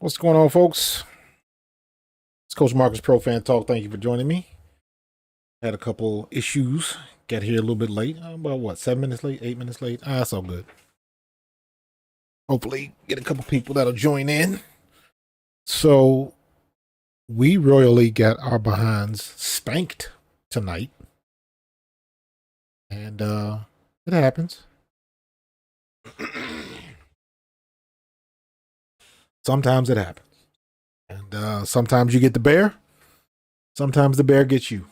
What's going on, folks? It's Coach Marcus Pro Fan Talk. Thank you for joining me. Had a couple issues. Got here a little bit late. About what, 7 minutes late? 8 minutes late? That's all good. Hopefully get a couple people that'll join in. So we royally got our behinds spanked tonight. And it happens. Sometimes it happens. And sometimes you get the bear. Sometimes the bear gets you.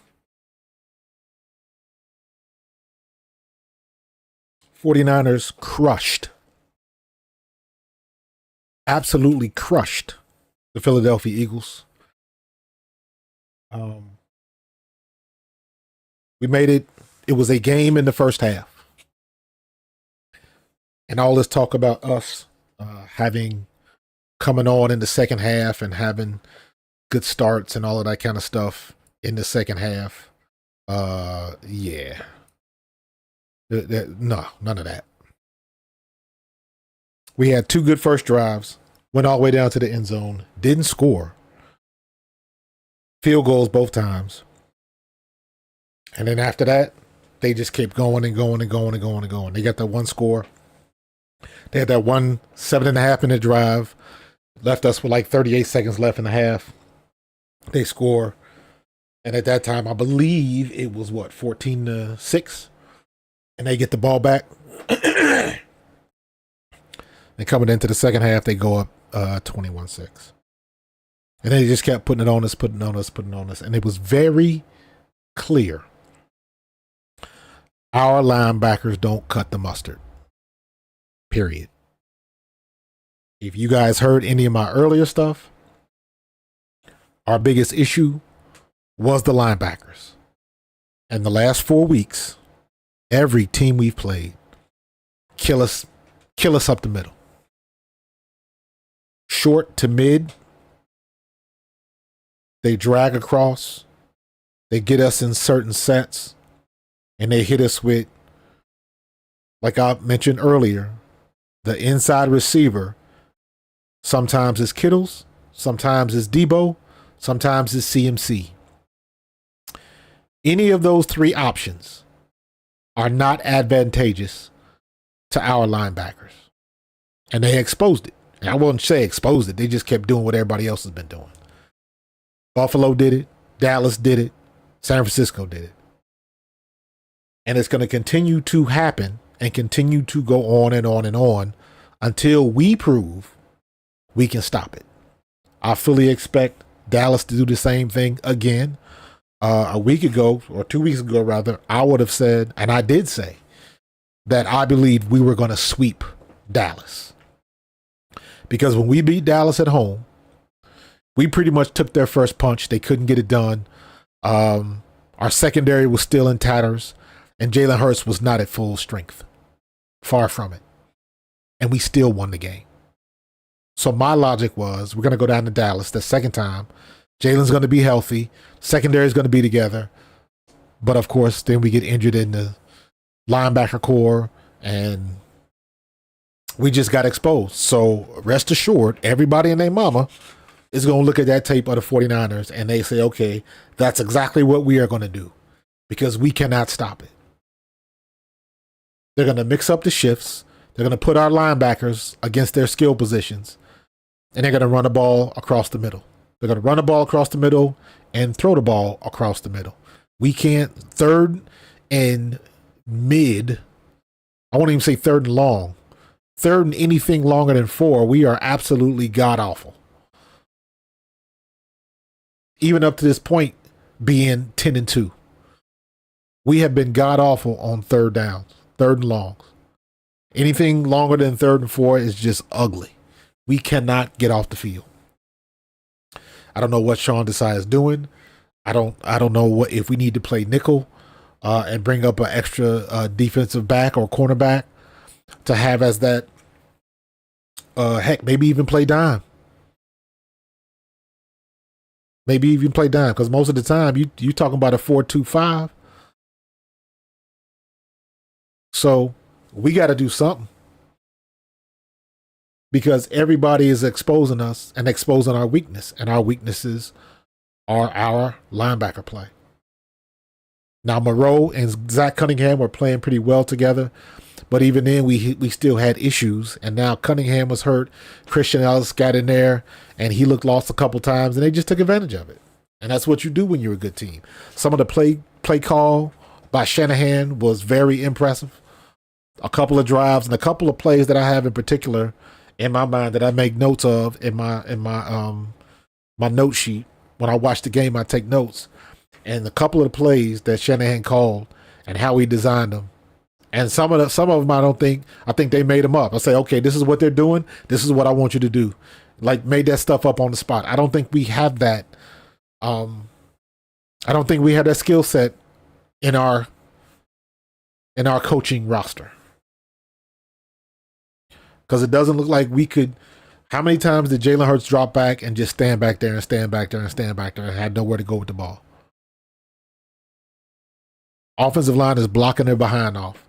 49ers crushed. Absolutely crushed the Philadelphia Eagles. We made it. It was a game in the first half. And all this talk about us having coming on in the second half and having good starts and all of that kind of stuff in the second half. Yeah. No, none of that. We had two good first drives, went all the way down to the end zone, didn't score. Field goals both times. And then after that, they just kept going and going and going and going and going. They got that one score. They had that 7.5-minute drive. Left us with like 38 seconds left in the half. They score. And at that time, I believe it was 14-6. And they get the ball back. And coming into the second half, they go up 21-6. And they just kept putting it on us, putting on us, putting on us. And it was very clear. Our linebackers don't cut the mustard. Period. If you guys heard any of my earlier stuff, our biggest issue was the linebackers. And the last 4 weeks, every team we've played, kill us up the middle. Short to mid, they drag across, they get us in certain sets, and they hit us with, like I mentioned earlier, the inside receiver. Sometimes it's Kittles, sometimes it's Debo, sometimes it's CMC. Any of those three options are not advantageous to our linebackers. And they exposed it. And I wouldn't say exposed it. They just kept doing what everybody else has been doing. Buffalo did it. Dallas did it. San Francisco did it. And it's going to continue to happen and continue to go on and on and on until we prove we can stop it. I fully expect Dallas to do the same thing again. A week ago, or 2 weeks ago rather, I would have said, and I did say, that I believed we were going to sweep Dallas. Because when we beat Dallas at home, we pretty much took their first punch. They couldn't get it done. Our secondary was still in tatters, and Jalen Hurts was not at full strength. Far from it. And we still won the game. So my logic was, we're going to go down to Dallas the second time. Jalen's going to be healthy. Secondary is going to be together. But, of course, then we get injured in the linebacker core, and we just got exposed. So rest assured, everybody and their mama is going to look at that tape of the 49ers, and they say, okay, that's exactly what we are going to do because we cannot stop it. They're going to mix up the shifts. They're going to put our linebackers against their skill positions. And they're going to run the ball across the middle. They're going to run the ball across the middle and throw the ball across the middle. We can't third and mid. I won't even say third and long. Third and anything longer than 4, we are absolutely god-awful. Even up to this point, being 10-2. We have been god-awful on third downs, third and longs. Anything longer than 3rd and 4 is just ugly. We cannot get off the field. I don't know what Sean Desai is doing. I don't know what if we need to play nickel and bring up an extra defensive back or cornerback to have as that. Heck, maybe even play dime. Maybe even play dime because most of the time you talking about a 4-2-5. So we got to do something. because everybody is exposing us and exposing our weakness, and our weaknesses are our linebacker play. Now, Moreau and Zach Cunningham were playing pretty well together, but even then, we still had issues. And now Cunningham was hurt. Christian Ellis got in there, and he looked lost a couple times, and they just took advantage of it. And that's what you do when you're a good team. Some of the play call by Shanahan was very impressive. A couple of drives and a couple of plays that I have in particular in my mind that I make notes of in my note sheet. When I watch the game, I take notes. And a couple of the plays that Shanahan called and how he designed them. And some of them I think they made them up. I say, okay, this is what they're doing. This is what I want you to do. Like, made that stuff up on the spot. I don't think we have that. I don't think we have that skill set in our coaching roster. Because it doesn't look like we could. How many times did Jalen Hurts drop back and just stand back there and stand back there and stand back there and had nowhere to go with the ball? Offensive line is blocking their behind off.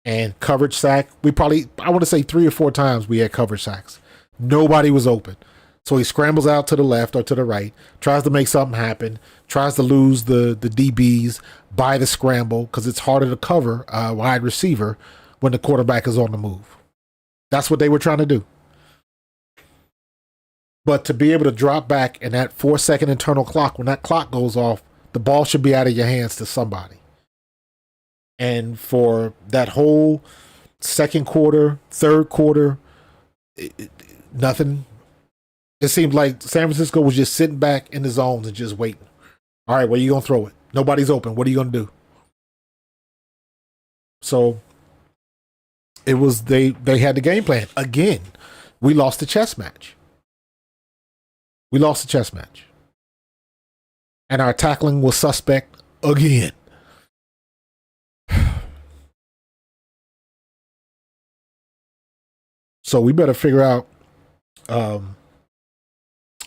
And coverage sack, I want to say 3 or 4 times we had coverage sacks. Nobody was open. So he scrambles out to the left or to the right, tries to make something happen, tries to lose the DBs by the scramble because it's harder to cover a wide receiver when the quarterback is on the move. That's what they were trying to do. But to be able to drop back in that 4-second internal clock, when that clock goes off, the ball should be out of your hands to somebody. And for that whole second quarter, third quarter, nothing. It seemed like San Francisco was just sitting back in the zones and just waiting. All right, where are you going to throw it? Nobody's open. What are you going to do? So it was they had the game plan. Again, we lost the chess match. And our tackling was suspect again. So we better figure out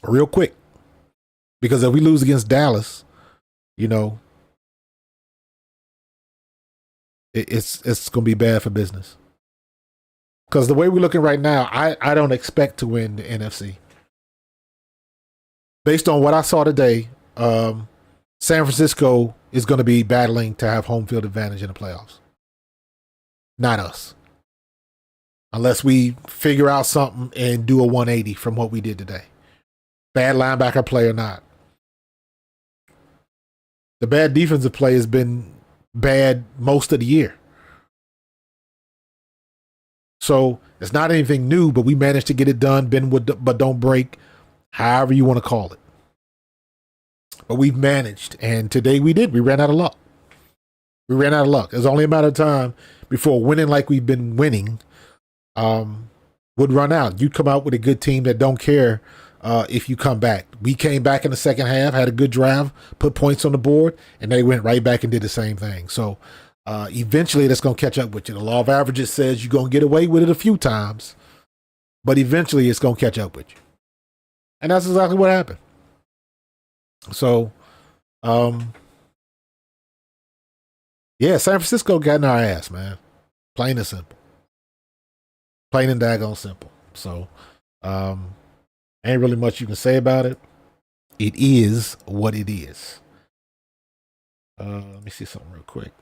real quick. Because if we lose against Dallas, it's going to be bad for business. Because the way we're looking right now, I don't expect to win the NFC. Based on what I saw today, San Francisco is going to be battling to have home field advantage in the playoffs. Not us. Unless we figure out something and do a 180 from what we did today. Bad linebacker play or not. The bad defensive play has been bad most of the year. So it's not anything new, but we managed to get it done, bend but don't break, however you want to call it. But we've managed, and today we did. We ran out of luck. It was only a matter of time before winning like we've been winning would run out. You'd come out with a good team that don't care if you come back. We came back in the second half, had a good drive, put points on the board, and they went right back and did the same thing. So eventually that's going to catch up with you. The law of averages says you're going to get away with it a few times, but eventually it's going to catch up with you. And that's exactly what happened. So, yeah, San Francisco got in our ass, man. Plain and simple. Plain and daggone simple. So, ain't really much you can say about it. It is what it is. Let me see something real quick.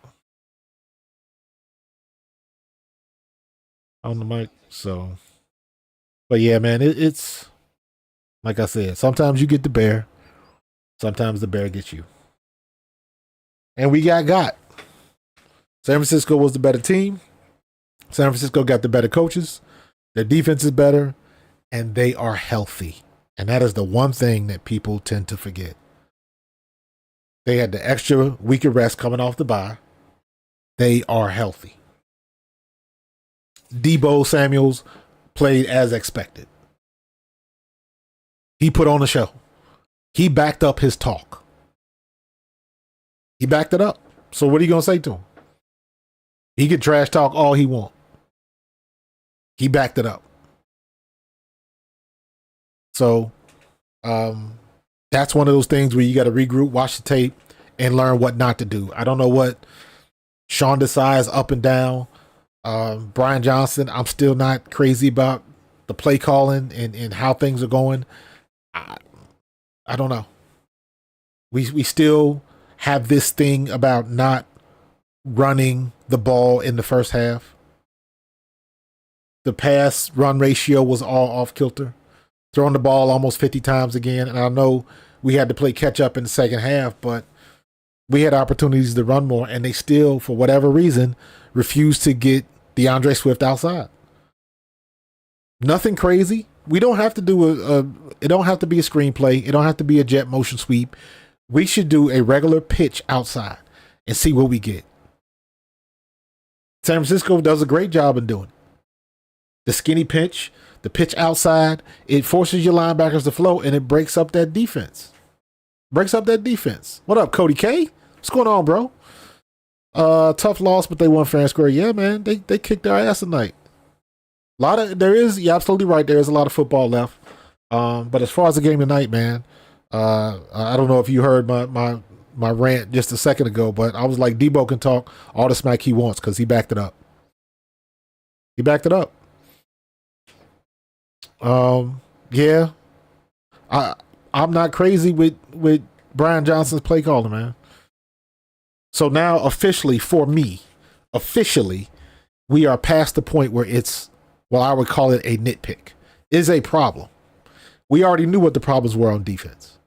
On the mic. So, but yeah, man, it's like I said, sometimes you get the bear. Sometimes the bear gets you. And we got. San Francisco was the better team. San Francisco got the better coaches. Their defense is better. And they are healthy. And that is the one thing that people tend to forget. They had the extra week of rest coming off the bye. They are healthy. Deebo Samuels played as expected. He put on a show. He backed up his talk. He backed it up. So what are you going to say to him? He can trash talk all he wants. He backed it up. So that's one of those things where you got to regroup, watch the tape, and learn what not to do. I don't know what Sean Desai's up and down. Brian Johnson, I'm still not crazy about the play calling and how things are going, I don't know. We still have this thing about not running the ball in the first half. The pass run ratio was all off kilter. Throwing the ball almost 50 times again. And I know we had to play catch up in the second half, but we had opportunities to run more, and they still, for whatever reason, refused to get DeAndre Swift outside. Nothing crazy. We don't have to do it don't have to be a screenplay. It don't have to be a jet motion sweep. We should do a regular pitch outside and see what we get. San Francisco does a great job in doing it. The skinny pitch, the pitch outside, it forces your linebackers to flow, and it breaks up that defense. What up, Cody K? What's going on, bro? Tough loss, but they won fair and square. Yeah, man, they kicked their ass tonight. You're absolutely right. There is a lot of football left. But as far as the game tonight, man, I don't know if you heard my rant just a second ago, but I was like, Debo can talk all the smack he wants because he backed it up. Yeah, I'm not crazy with Brian Johnson's play calling, man. So now officially, for me, we are past the point where it's, well, I would call it a nitpick. Is a problem. We already knew what the problems were on defense.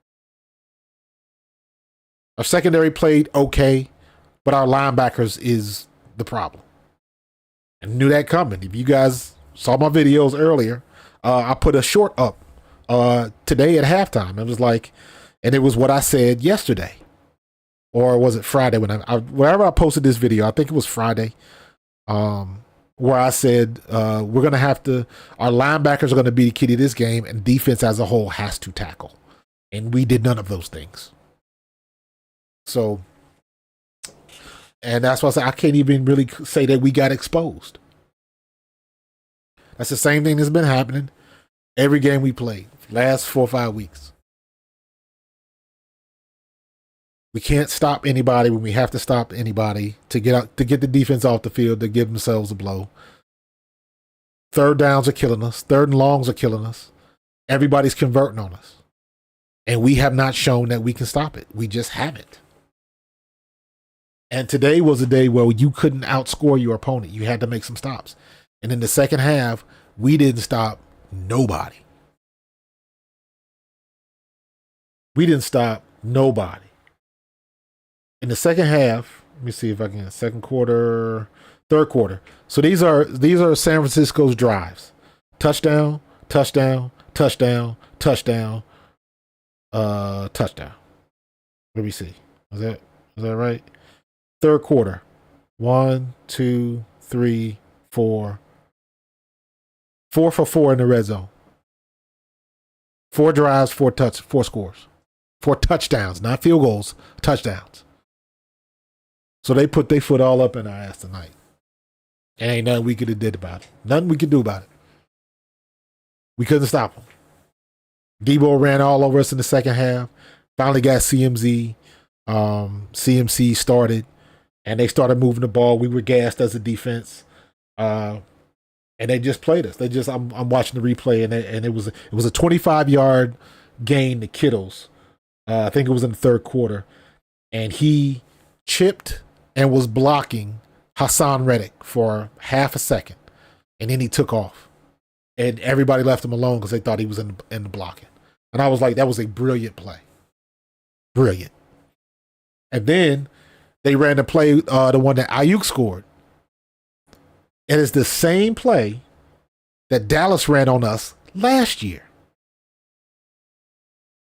Our secondary played okay, but our linebackers is the problem. And knew that coming. If you guys saw my videos earlier, I put a short up today at halftime. It was like, and it was what I said yesterday. Or was it Friday whenever I posted this video? I think it was Friday. Where I said we're going to have to, our linebackers are going to be the key to this game, and defense as a whole has to tackle. And we did none of those things. So, and that's why I say I can't even really say that we got exposed. That's the same thing that's been happening every game we played last 4 or 5 weeks. We can't stop anybody when we have to stop anybody to get the defense off the field to give themselves a blow. Third downs are killing us. Third and longs are killing us. Everybody's converting on us. And we have not shown that we can stop it. We just haven't. And today was a day where you couldn't outscore your opponent. You had to make some stops. And in the second half, we didn't stop nobody. In the second half, let me see if I can, third quarter. So these are San Francisco's drives. Touchdown, touchdown, touchdown, touchdown, touchdown. Let me see. Is that right? Third quarter. 1, 2, 3, 4. 4 for 4 in the red zone. 4 drives, 4 scores. 4 touchdowns, not field goals, touchdowns. So they put their foot all up in our ass tonight. And ain't nothing we could have did about it. Nothing we could do about it. We couldn't stop them. Debo ran all over us in the second half. Finally got CMC. CMC started. And they started moving the ball. We were gassed as a defense. And they just played us. I'm watching the replay, and it was a 25-yard gain to Kittles. I think it was in the third quarter. And he chipped and was blocking Hassan Reddick for half a second. And then he took off. And everybody left him alone because they thought he was in the blocking. And I was like, that was a brilliant play. Brilliant. And then they ran the play, the one that Ayuk scored. And it's the same play that Dallas ran on us last year.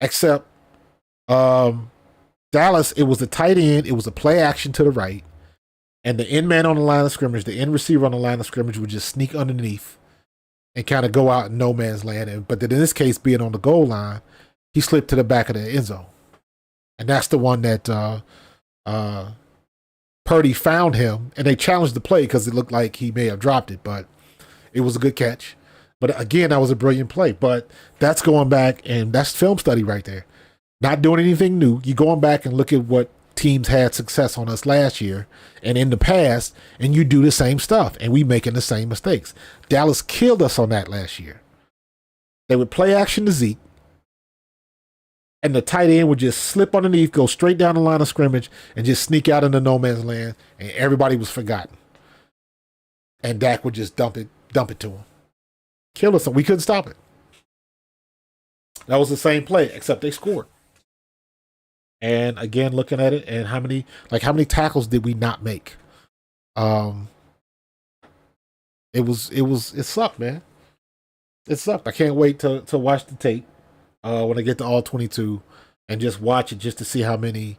Except Dallas, it was the tight end. It was a play action to the right. And the end man on the line of scrimmage, the end receiver on the line of scrimmage would just sneak underneath and kind of go out in no man's land. But in this case, being on the goal line, he slipped to the back of the end zone. And that's the one that Purdy found him, and they challenged the play because it looked like he may have dropped it, but it was a good catch. But again, that was a brilliant play. But that's going back, and that's film study right there. Not doing anything new. You're going back and look at what teams had success on us last year and in the past, and you do the same stuff, and we making the same mistakes. Dallas killed us on that last year. They would play action to Zeke, and the tight end would just slip underneath, go straight down the line of scrimmage, and just sneak out into no man's land, and everybody was forgotten. And Dak would just dump it to him. Kill us, and we couldn't stop it. That was the same play, except they scored. And again, looking at it, and how many tackles did we not make? It sucked, man. It sucked. I can't wait to watch the tape when I get to all 22 and just watch it just to see how many,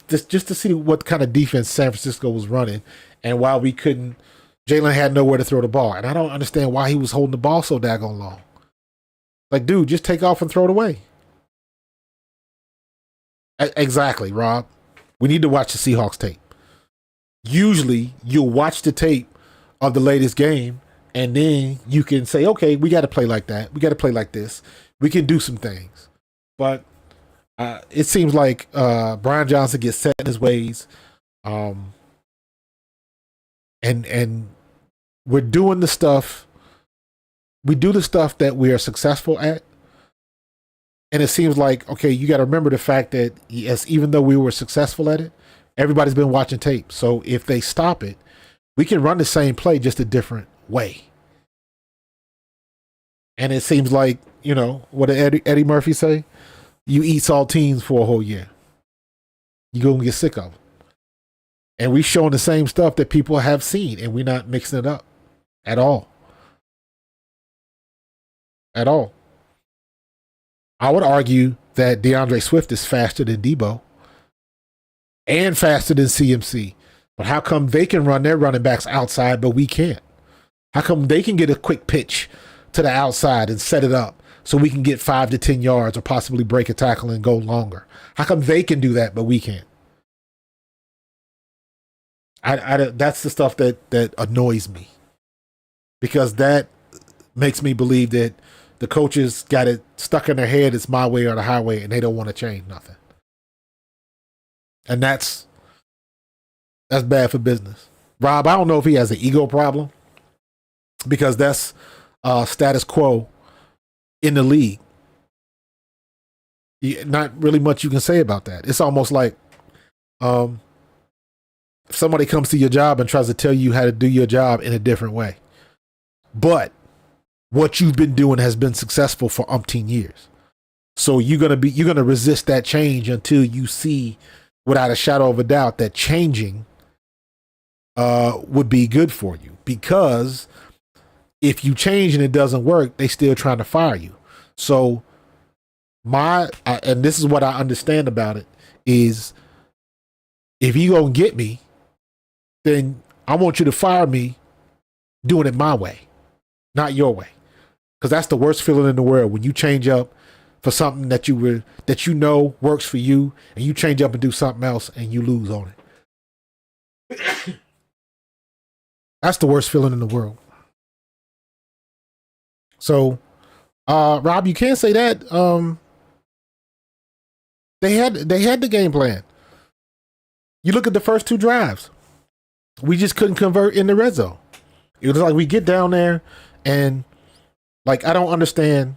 just to see what kind of defense San Francisco was running and why we couldn't. Jalen had nowhere to throw the ball, and I don't understand why he was holding the ball so daggone long. Like, dude, just take off and throw it away. Exactly, Rob. We need to watch the Seahawks tape. Usually, you'll watch the tape of the latest game, and then you can say, okay, we got to play like that. We got to play like this. We can do some things. But it seems like Brian Johnson gets set in his ways. And we're doing the stuff. We do the stuff that we are successful at. And it seems like, okay, you got to remember the fact that, yes, even though we were successful at it, everybody's been watching tape. So if they stop it, we can run the same play, just a different way. And it seems like, what did Eddie Murphy say? You eat saltines for a whole year. You're going to get sick of them. And we're showing the same stuff that people have seen, and we're not mixing it up at all. At all. I would argue that DeAndre Swift is faster than Debo and faster than CMC. But how come they can run their running backs outside, but we can't? How come they can get a quick pitch to the outside and set it up so we can get 5 to 10 yards or possibly break a tackle and go longer? How come they can do that, but we can't? That's the stuff that annoys me, because that makes me believe that the coaches got it stuck in their head, it's my way or the highway, and they don't want to change nothing. And that's bad for business. Rob, I don't know if he has an ego problem, because that's status quo in the league. Not really much you can say about that. It's almost like if somebody comes to your job and tries to tell you how to do your job in a different way. But what you've been doing has been successful for umpteen years. So you're gonna resist that change until you see, without a shadow of a doubt, that changing would be good for you. Because if you change and it doesn't work, they still trying to fire you. So and this is what I understand about it, is if you gonna get me, then I want you to fire me doing it my way, not your way. Because that's the worst feeling in the world, when you change up for something that you know works for you, and you change up and do something else and you lose on it. That's the worst feeling in the world. So, Rob, you can't say that. They had the game plan. You look at the first 2 drives. We just couldn't convert in the red zone. It was like we get down there and, like, I don't understand.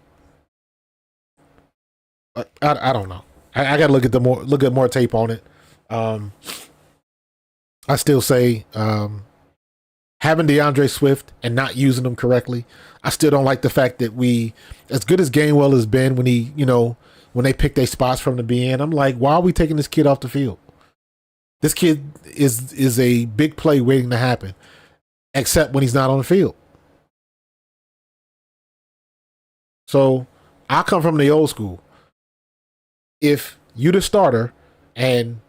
I don't know. I got to look at more tape on it. I still say having DeAndre Swift and not using them correctly. I still don't like the fact that we, as good as Gainwell has been when he, when they pick their spots from the beginning, I'm like, why are we taking this kid off the field? This kid is a big play waiting to happen, except when he's not on the field. So I come from the old school. If you the starter and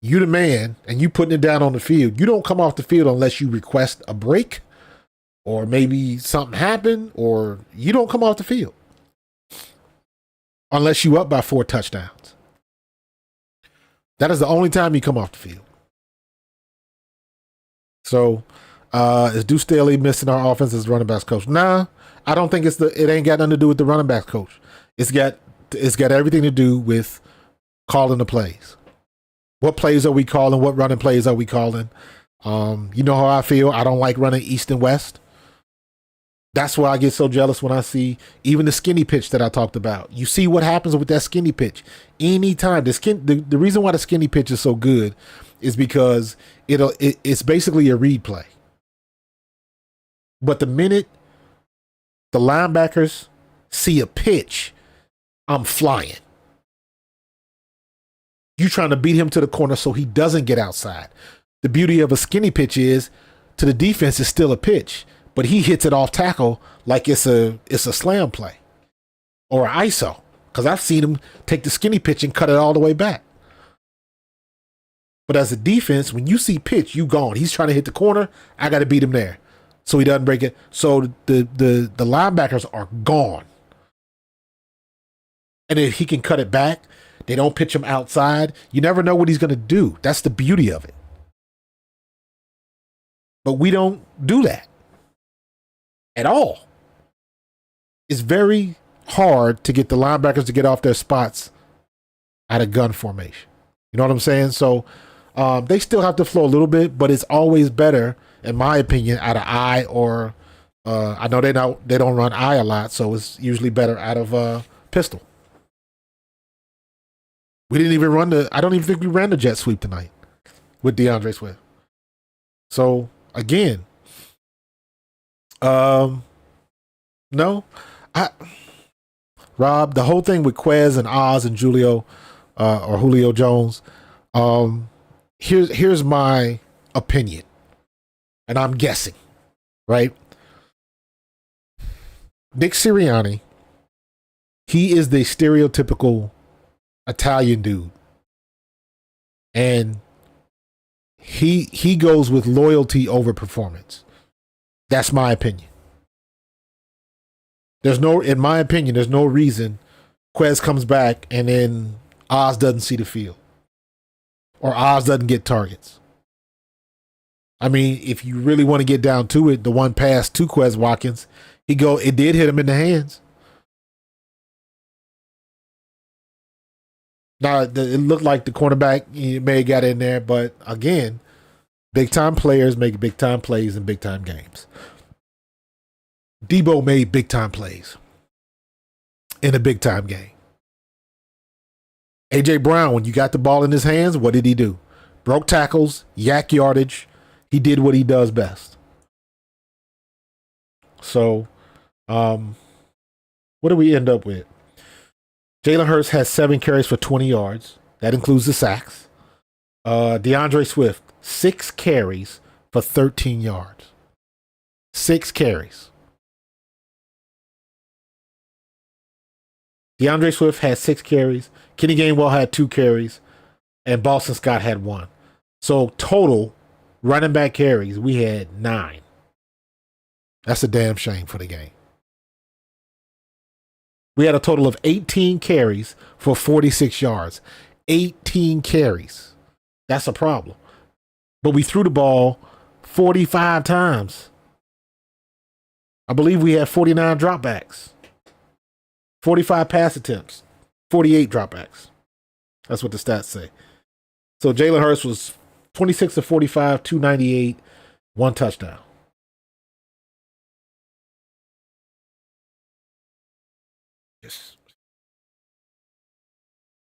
you the man and you putting it down on the field, you don't come off the field unless you request a break or maybe something happened, or you don't come off the field unless you up by 4 touchdowns. That is the only time you come off the field. So is Deuce Staley missing our offense as running backs coach? Nah, I don't think it ain't got nothing to do with the running backs coach. It's got everything to do with calling the plays. What plays are we calling? What running plays are we calling? You know how I feel. I don't like running east and west. That's why I get so jealous when I see even the skinny pitch that I talked about. You see what happens with that skinny pitch. Anytime the reason why the skinny pitch is so good is because it's basically a read play. But the minute the linebackers see a pitch, I'm flying. You trying to beat him to the corner so he doesn't get outside. The beauty of a skinny pitch is to the defense it's still a pitch, but he hits it off tackle like it's a slam play or an ISO. Because I've seen him take the skinny pitch and cut it all the way back. But as a defense, when you see pitch, you gone. He's trying to hit the corner. I got to beat him there, so he doesn't break it. So the linebackers are gone. And if he can cut it back, they don't pitch him outside. You never know what he's going to do. That's the beauty of it. But we don't do that at all. It's very hard to get the linebackers to get off their spots out of gun formation. You know what I'm saying? So they still have to flow a little bit, but it's always better, in my opinion, out of eye or I know they don't run eye a lot, so it's usually better out of pistol. We didn't even I don't even think we ran the jet sweep tonight with DeAndre Swift. So again, no, Rob, the whole thing with Quez and Oz and Julio or Julio Jones, here's my opinion, and I'm guessing, right? Nick Sirianni, he is the stereotypical Italian dude, and he goes with loyalty over performance. That's my opinion. In my opinion, there's no reason Quez comes back and then Oz doesn't see the field or Oz doesn't get targets. I mean, if you really want to get down to it, the one pass to Quez Watkins, it did hit him in the hands. Now, it looked like the cornerback may have got in there, but again, big-time players make big-time plays in big-time games. Debo made big-time plays in a big-time game. A.J. Brown, when you got the ball in his hands, what did he do? Broke tackles, yak yardage. He did what he does best. So, what do we end up with? Jalen Hurts has 7 carries for 20 yards. That includes the sacks. DeAndre Swift, 6 carries for 13 yards. 6 carries. DeAndre Swift had 6 carries. Kenny Gainwell had 2 carries. And Boston Scott had 1. So total running back carries, we had 9. That's a damn shame for the game. We had a total of 18 carries for 46 yards. 18 carries. That's a problem. But we threw the ball 45 times. I believe we had 49 dropbacks. 45 pass attempts. 48 dropbacks. That's what the stats say. So Jalen Hurts was 26 to 45, 298, 1 touchdown. Yes.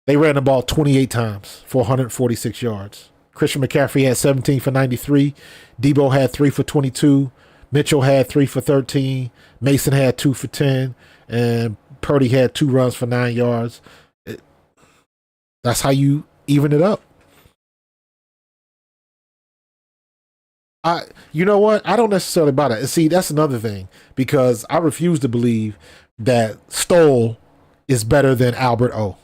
They ran the ball 28 times for 146 yards. Christian McCaffrey had 17 for 93. Debo had 3 for 22. Mitchell had 3 for 13. Mason had 2 for 10. And Purdy had 2 runs for 9 yards. That's how you even it up. You know what? I don't necessarily buy that. See, that's another thing, because I refuse to believe that Stoll is better than Albert O.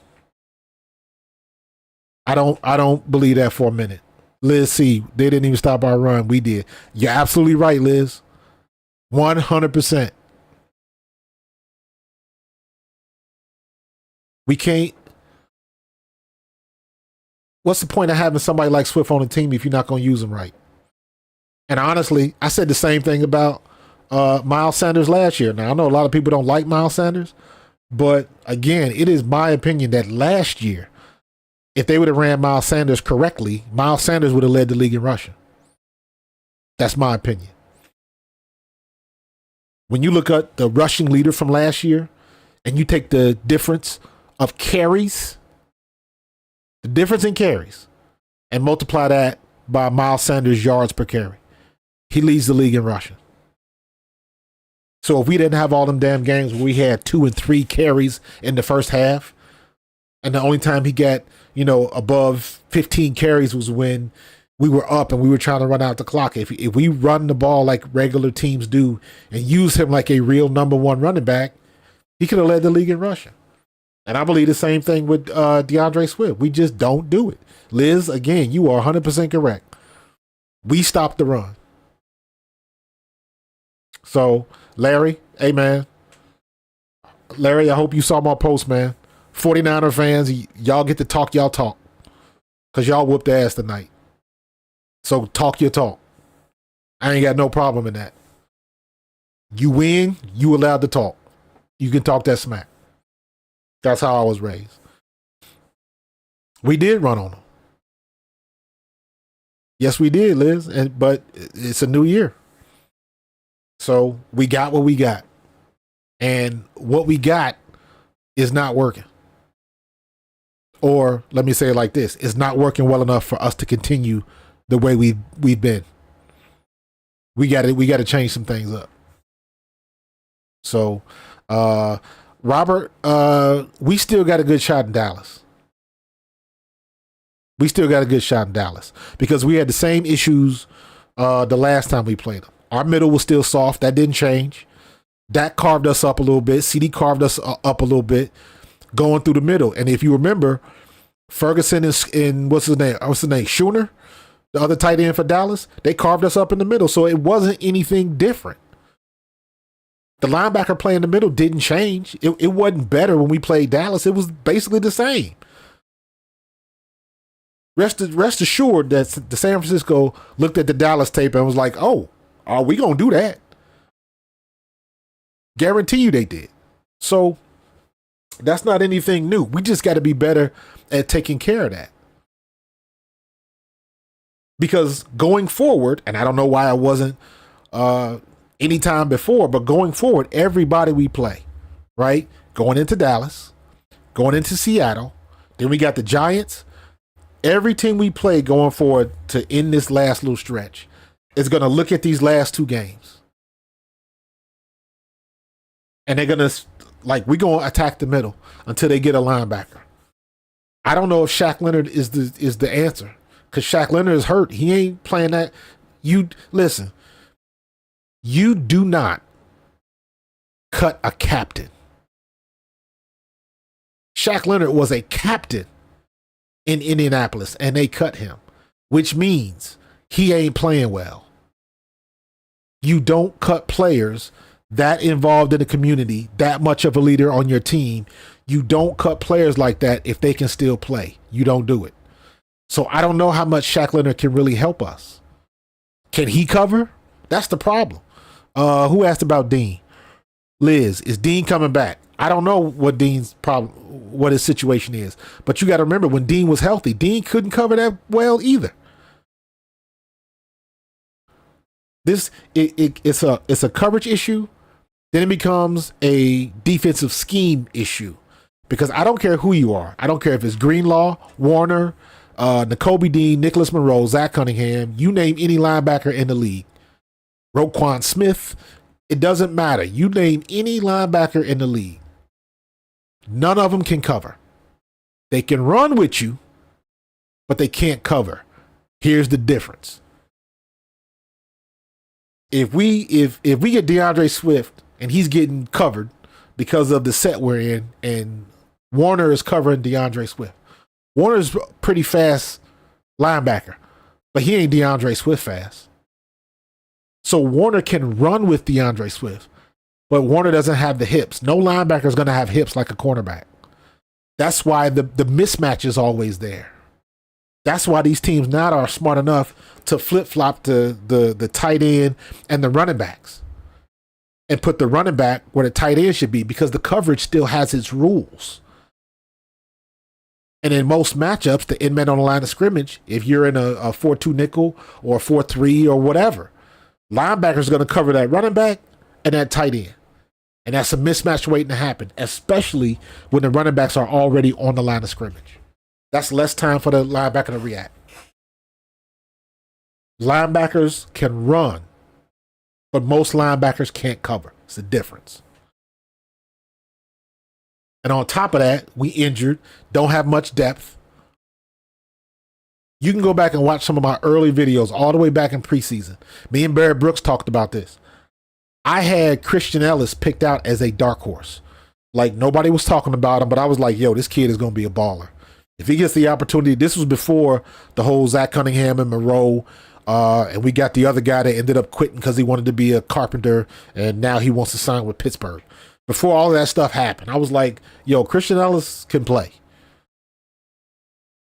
I don't believe that for a minute. Liz C, they didn't even stop our run. We did. You're absolutely right, Liz. 100%. We can't. What's the point of having somebody like Swift on the team if you're not going to use them right? And honestly, I said the same thing about Miles Sanders last year. Now, I know a lot of people don't like Miles Sanders, but again, it is my opinion that last year, if they would have ran Miles Sanders correctly, Miles Sanders would have led the league in rushing. That's my opinion. When you look at the rushing leader from last year and you take the difference of carries, the difference in carries, and multiply that by Miles Sanders' yards per carry, he leads the league in rushing. So if we didn't have all them damn games where we had 2 and 3 carries in the first half, and the only time he got, above 15 carries was when we were up and we were trying to run out the clock. If we run the ball like regular teams do and use him like a real number one running back, he could have led the league in rushing. And I believe the same thing with DeAndre Swift. We just don't do it. Liz, again, you are 100% correct. We stopped the run. So, Larry, hey, man. Larry, I hope you saw my post, man. 49er fans, y'all get to talk y'all talk. Because y'all whooped their ass tonight. So talk your talk. I ain't got no problem in that. You win, you allowed to talk. You can talk that smack. That's how I was raised. We did run on them. Yes, we did, Liz. But it's a new year. So we got what we got. And what we got is not working. Or let me say it like this. It's not working well enough for us to continue the way we've been. We got to change some things up. So, Robert, we still got a good shot in Dallas. Because we had the same issues the last time we played them. Our middle was still soft. That didn't change. That carved us up a little bit. CD carved us up a little bit going through the middle. And if you remember, Ferguson and what's his name? Schooner, the other tight end for Dallas, they carved us up in the middle. So it wasn't anything different. The linebacker play in the middle didn't change. It wasn't better when we played Dallas. It was basically the same. Rest assured that the San Francisco looked at the Dallas tape and was like, oh, are we going to do that? Guarantee you they did. So that's not anything new. We just got to be better at taking care of that. Because going forward, and I don't know why I wasn't any time before, but going forward, everybody we play, right? Going into Dallas, going into Seattle, then we got the Giants. Every team we play going forward to end this last little stretch is going to look at these last 2 games. And they're going to, we're going to attack the middle until they get a linebacker. I don't know if Shaq Leonard is the answer, because Shaq Leonard is hurt. He ain't playing that. Listen, you do not cut a captain. Shaq Leonard was a captain in Indianapolis, and they cut him, which means he ain't playing well. You don't cut players that involved in the community, that much of a leader on your team. You don't cut players like that if they can still play. You don't do it. So I don't know how much Shaq Leonard can really help us. Can he cover? That's the problem. Who asked about Dean? Liz, is Dean coming back? I don't know what Dean's problem, what his situation is. But you got to remember, when Dean was healthy, Dean couldn't cover that well either. It's a coverage issue. Then it becomes a defensive scheme issue. Because I don't care who you are. I don't care if it's Greenlaw, Warner, N'Kobe Dean, Nicholas Monroe, Zach Cunningham. You name any linebacker in the league. Roquan Smith. It doesn't matter. You name any linebacker in the league. None of them can cover. They can run with you, but they can't cover. Here's the difference. If we get DeAndre Swift and he's getting covered because of the set we're in, and Warner is covering DeAndre Swift. Warner's a pretty fast linebacker, but he ain't DeAndre Swift fast. So Warner can run with DeAndre Swift, but Warner doesn't have the hips. No linebacker is going to have hips like a cornerback. That's why the mismatch is always there. That's why these teams now are smart enough to flip-flop the tight end and the running backs and put the running back where the tight end should be, because the coverage still has its rules. And in most matchups, the end man on the line of scrimmage, if you're in a 4-2 nickel or a 4-3 or whatever, linebackers are going to cover that running back, and that tight end. And that's a mismatch waiting to happen, especially when the running backs are already on the line of scrimmage. That's less time for the linebacker to react. Linebackers can run, but most linebackers can't cover. It's the difference. And on top of that, we injured, don't have much depth. You can go back and watch some of my early videos all the way back in preseason. Me and Barrett Brooks talked about this. I had Christian Ellis picked out as a dark horse. Like, nobody was talking about him, but I was like, yo, this kid is going to be a baller. If he gets the opportunity, this was before the whole Zach Cunningham and Moreau, and we got the other guy that ended up quitting because he wanted to be a carpenter, and now he wants to sign with Pittsburgh. Before all of that stuff happened, I was like, yo, Christian Ellis can play.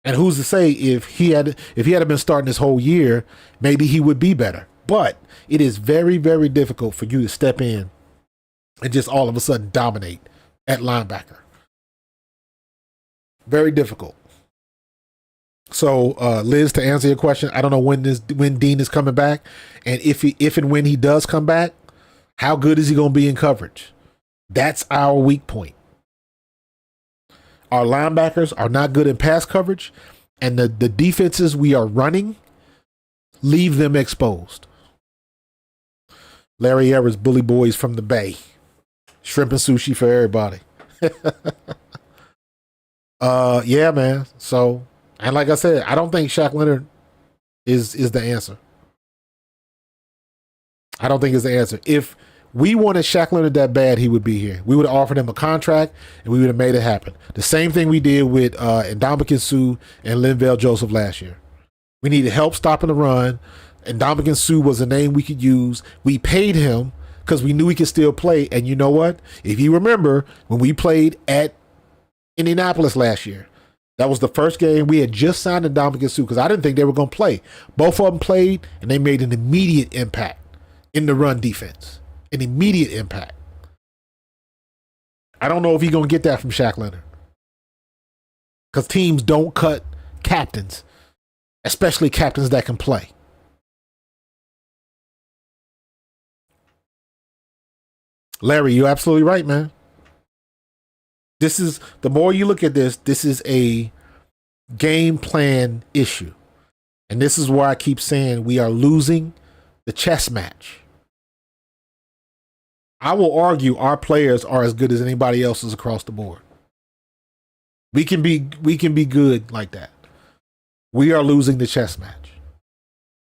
And who's to say if he had been starting this whole year, maybe he would be better. But it is very, very difficult for you to step in and just all of a sudden dominate at linebacker. Very difficult. So, Liz, to answer your question, I don't know when Dean is coming back, and if and when he does come back, how good is he going to be in coverage? That's our weak point. Our linebackers are not good in pass coverage, and the defenses we are running leave them exposed. Larry Evers, Bully Boys from the Bay. Shrimp and sushi for everybody. Yeah, man. So, and like I said, I don't think Shaq Leonard is the answer. I don't think it's the answer. If we wanted Shaq Leonard that bad, he would be here. We would have offered him a contract, and we would have made it happen. The same thing we did with Ndamukong Suh and Linval Joseph last year. We needed help stopping the run, and Ndamukong Suh was a name we could use. We paid him because we knew he could still play. And you know what? If you remember, when we played at Indianapolis last year, that was the first game we had just signed Ndamukong Suh because I didn't think they were going to play. Both of them played, and they made an immediate impact in the run defense. An immediate impact. I don't know if he's going to get that from Shaq Leonard. Because teams don't cut captains, especially captains that can play. Larry, you're absolutely right, man. This is, the more you look at this is a game plan issue. And this is why I keep saying we are losing the chess match. I will argue our players are as good as anybody else's across the board. We can be good like that. We are losing the chess match.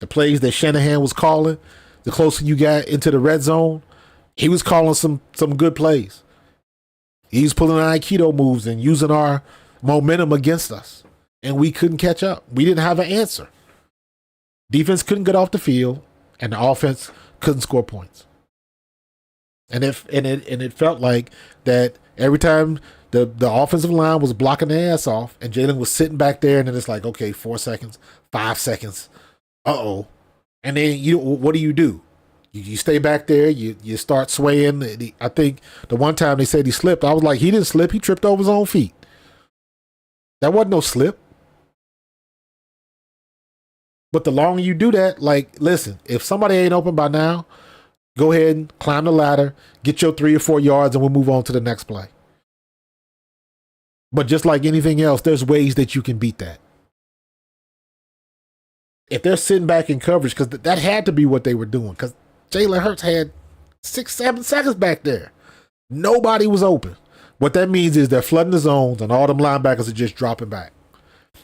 The plays that Shanahan was calling, the closer you got into the red zone, he was calling some good plays. He's pulling Aikido moves and using our momentum against us. And we couldn't catch up. We didn't have an answer. Defense couldn't get off the field, and the offense couldn't score points. And it felt like that every time the offensive line was blocking their ass off, and Jalen was sitting back there, and then it's like, okay, 4 seconds, 5 seconds, uh-oh. And then what do? You stay back there, you start swaying. I think the one time they said he slipped, I was like, he didn't slip, he tripped over his own feet. That wasn't no slip. But the longer you do that, like, listen, if somebody ain't open by now, go ahead and climb the ladder, get your 3 or 4 yards, and we'll move on to the next play. But just like anything else, there's ways that you can beat that. If they're sitting back in coverage, because that had to be what they were doing, because Jalen Hurts had 6-7 seconds back there. Nobody was open. What that means is they're flooding the zones, and all them linebackers are just dropping back.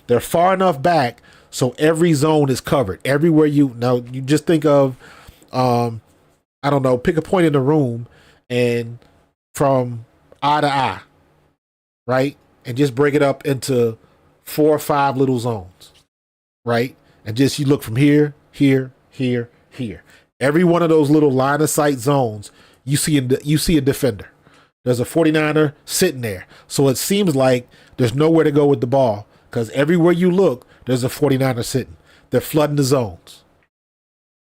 They're far enough back so every zone is covered. Everywhere you just think of, I don't know, pick a point in the room and from eye to eye, right? And just break it up into 4 or 5 little zones, right? And just you look from here, here, here, here. Every one of those little line of sight zones, you see a defender. There's a 49er sitting there. So it seems like there's nowhere to go with the ball because everywhere you look, there's a 49er sitting. They're flooding the zones.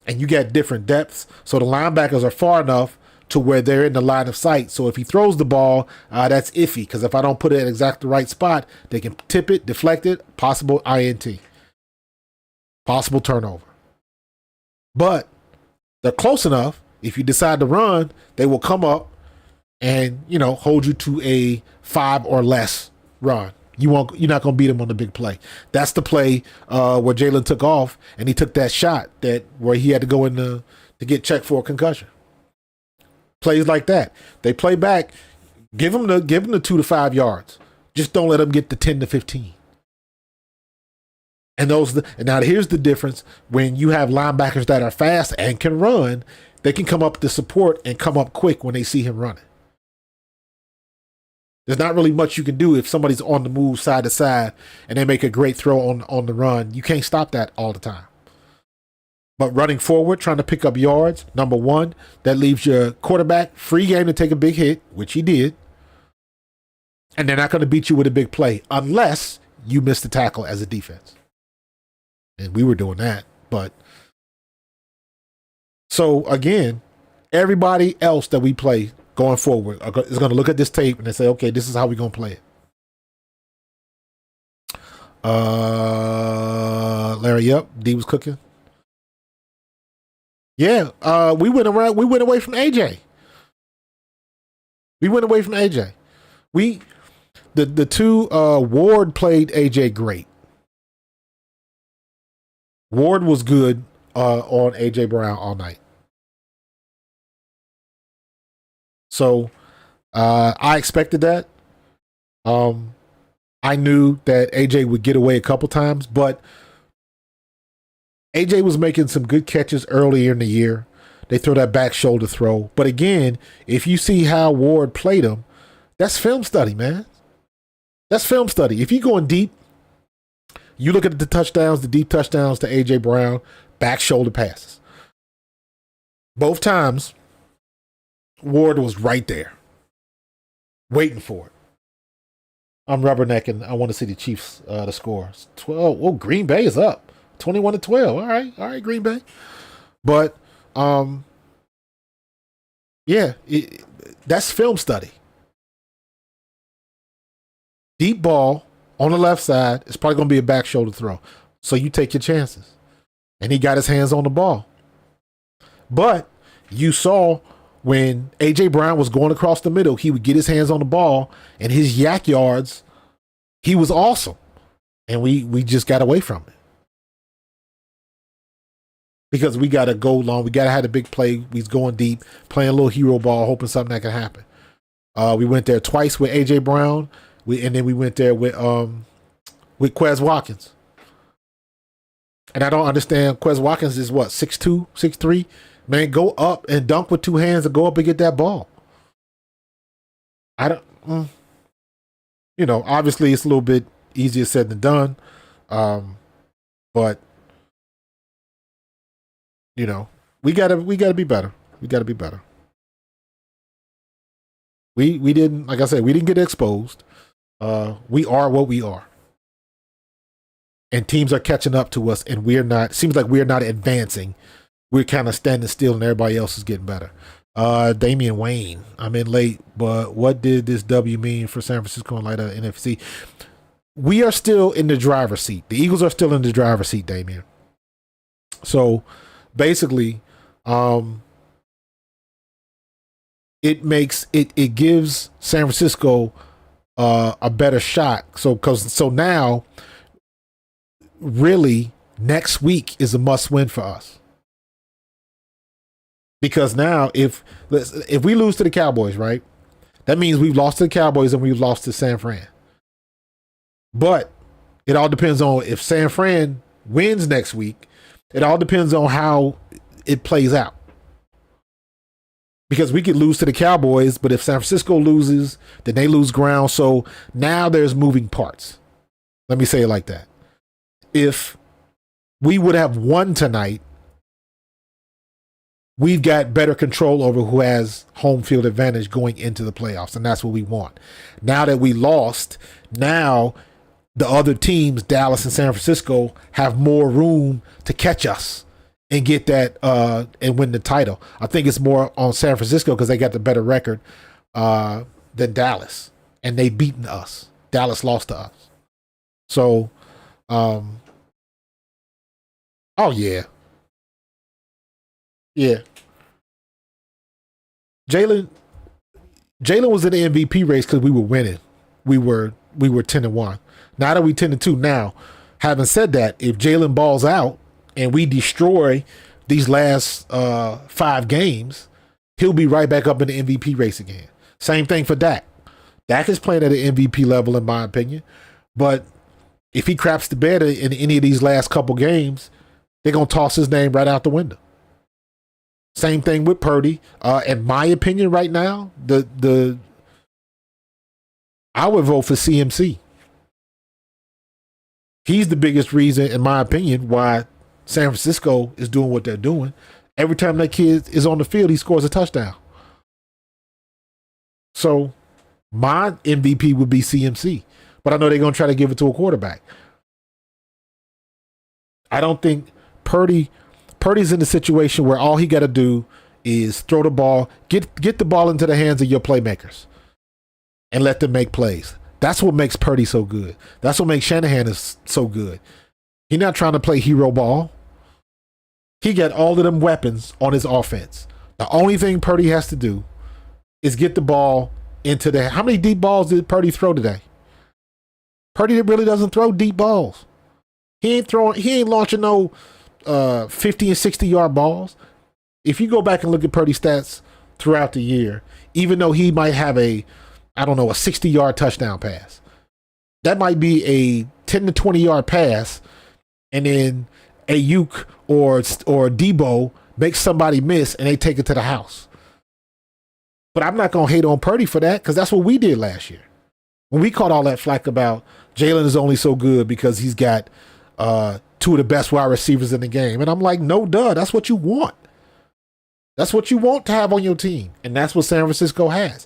And you got different depths. So the linebackers are far enough to where they're in the line of sight. So if he throws the ball, that's iffy because if I don't put it at exactly the right spot, they can tip it, deflect it, possible INT. Possible turnover. But they're close enough If you decide to run, they will come up and, hold you to a 5 or less run. You're not going to beat them on the big play. That's the play where Jalen took off and he took that shot where he had to go in to get checked for a concussion. Plays like that. They play back. Give them the 2 to 5 yards. Just don't let them get to 10 to 15. And now here's the difference. When you have linebackers that are fast and can run, they can come up to support and come up quick when they see him running. There's not really much you can do if somebody's on the move side to side and they make a great throw on the run. You can't stop that all the time. But running forward, trying to pick up yards, number one, that leaves your quarterback free game to take a big hit, which he did. And they're not going to beat you with a big play unless you miss the tackle as a defense. And we were doing that. But so again, everybody else that we play going forward is going to look at this tape and they say, okay, this is how we're going to play it. Larry, yep, D was cooking. Yeah, we went away from AJ. The two Ward played AJ great. Ward was good on AJ Brown all night. So I expected that. I knew that AJ would get away a couple times, but AJ was making some good catches earlier in the year. They throw that back shoulder throw. But again, if you see how Ward played him, that's film study, man. That's film study. If you're going deep, you look at the touchdowns, the deep touchdowns to AJ Brown, back shoulder passes. Both times, Ward was right there, waiting for it. I'm rubbernecking. I want to see the Chiefs, the score. 12. Oh, Green Bay is up. 21-12. All right, Green Bay. But, yeah, that's film study. Deep ball on the left side is probably going to be a back shoulder throw. So you take your chances. And he got his hands on the ball. But you saw when A.J. Brown was going across the middle, he would get his hands on the ball and his yak yards, he was awesome. And we just got away from it. Because we got to go long. We got to have a big play. He's going deep, playing a little hero ball, hoping something that can happen. We went there twice with A.J. Brown. And then we went there with Quez Watkins. And I don't understand. Quez Watkins is what, 6'2", 6'3"? Man, go up and dunk with two hands and go up and get that ball. I don't, obviously it's a little bit easier said than done. But, we gotta be better. We gotta be better. We didn't, like I said, we didn't get exposed. We are what we are. And teams are catching up to us, and seems like we're not advancing. We're kind of standing still, and everybody else is getting better. Damian Wayne, I'm in late, but what did this W mean for San Francisco and light of NFC? We are still in the driver's seat. The Eagles are still in the driver's seat, Damian. So basically, it gives San Francisco a better shot. So now, really, next week is a must win for us. Because now, if we lose to the Cowboys, right, that means we've lost to the Cowboys and we've lost to San Fran. But it all depends on if San Fran wins next week. It all depends on how it plays out. Because we could lose to the Cowboys, but if San Francisco loses, then they lose ground. So now there's moving parts. Let me say it like that. If we would have won tonight, we've got better control over who has home field advantage going into the playoffs, and that's what we want. Now that we lost, now the other teams, Dallas and San Francisco, have more room to catch us and get that and win the title. I think it's more on San Francisco because they got the better record than Dallas, and they've beaten us. Dallas lost to us. So, oh yeah. Yeah. Jalen Jalen was in the MVP race because we were winning. We were 10-1. Now that we 10-2 now. Having said that, if Jalen balls out and we destroy these last 5 games, he'll be right back up in the MVP race again. Same thing for Dak. Dak is playing at an MVP level, in my opinion. But if he craps the bed in any of these last couple games, they're going to toss his name right out the window. Same thing with Purdy. In my opinion, right now, I would vote for CMC. He's the biggest reason, in my opinion, why San Francisco is doing what they're doing. Every time that kid is on the field, he scores a touchdown. So my MVP would be CMC. But I know they're going to try to give it to a quarterback. I don't think Purdy's in the situation where all he got to do is throw the ball, get the ball into the hands of your playmakers and let them make plays. That's what makes Purdy so good. That's what makes Shanahan is so good. He's not trying to play hero ball. He got all of them weapons on his offense. The only thing Purdy has to do is get the ball into the... How many deep balls did Purdy throw today? Purdy really doesn't throw deep balls. He ain't launching no 50 and 60 yard balls. If you go back and look at Purdy's stats throughout the year, even though he might have a 60-yard touchdown pass, that might be a 10 to 20-yard pass, and then Ayuk or Debo makes somebody miss and they take it to the house. But I'm not going to hate on Purdy for that, because that's what we did last year. When we caught all that flack about Jalen is only so good because he's got 2 of the best wide receivers in the game. And I'm like, no, duh, that's what you want. That's what you want to have on your team. And that's what San Francisco has.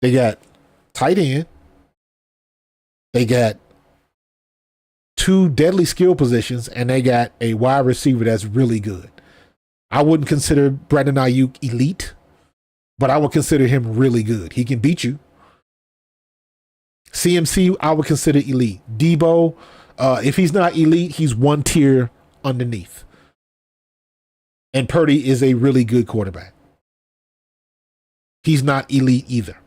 They got tight end. They got 2 deadly skill positions, and they got a wide receiver that's really good. I wouldn't consider Brandon Ayuk elite, but I would consider him really good. He can beat you. CMC, I would consider elite. Debo, if he's not elite, he's 1 tier underneath. And Purdy is a really good quarterback. He's not elite either.